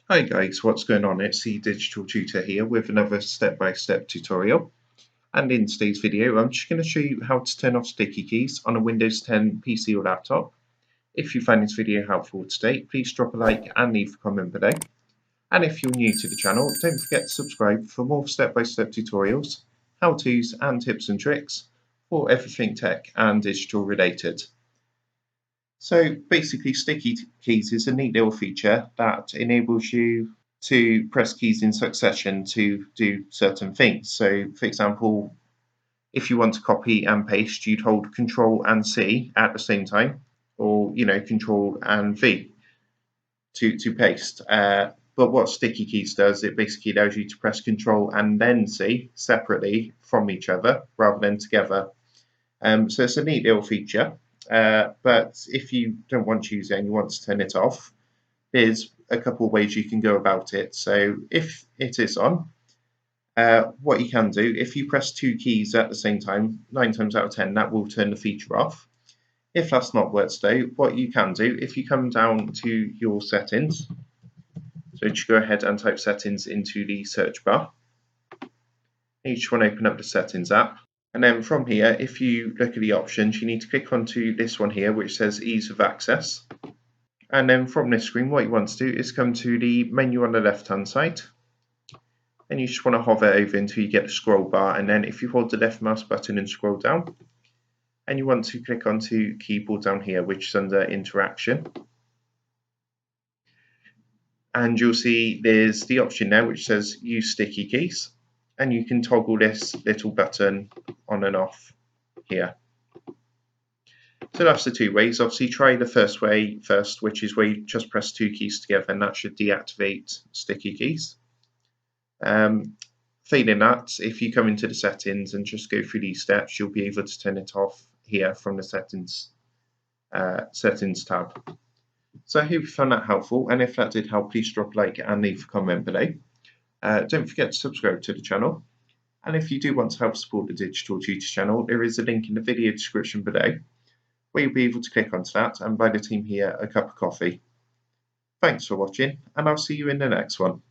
Hi guys, what's going on? It's the Digital Tutor here with another step-by-step tutorial. And in today's video, I'm just going to show you how to turn off sticky keys on a Windows 10 PC or laptop. If you find this video helpful today, please drop a like and leave a comment below. And if you're new to the channel, don't forget to subscribe for more step-by-step tutorials, how-tos and tips and tricks for everything tech and digital related. So basically, sticky keys is a neat little feature that enables you to press keys in succession to do certain things. So, for example, if you want to copy and paste, you'd hold Control and C at the same time, or Control and V to paste. But what sticky keys does, it basically allows you to press Control and then C separately from each other rather than together. So it's a neat little feature. But if you don't want to use it and you want to turn it off, there's a couple of ways you can go about it. So if it is on, what you can do, if you press two keys at the same time, 9 times out of 10, that will turn the feature off. If that's not worked though, what you can do, if you come down to your settings, so just go ahead and type settings into the search bar. You just want to open up the settings app. And then from here, if you look at the options, you need to click onto this one here, which says ease of access. And then from this screen, what you want to do is come to the menu on the left-hand side. And you just want to hover over until you get the scroll bar. And then if you hold the left mouse button and scroll down, and you want to click onto keyboard down here, which is under interaction. And you'll see there's the option now, which says use sticky keys. And you can toggle this little button on and off here. So that's the two ways. Obviously, try the first way first, which is where you just press two keys together, and that should deactivate sticky keys. Failing that, if you come into the settings and just go through these steps, you'll be able to turn it off here from the settings tab. So I hope you found that helpful, and if that did help, please drop a like and leave a comment below. Don't forget to subscribe to the channel. And if you do want to help support the Digital Tutor channel, there is a link in the video description below, where you'll be able to click onto that and buy the team here a cup of coffee. Thanks for watching, and I'll see you in the next one.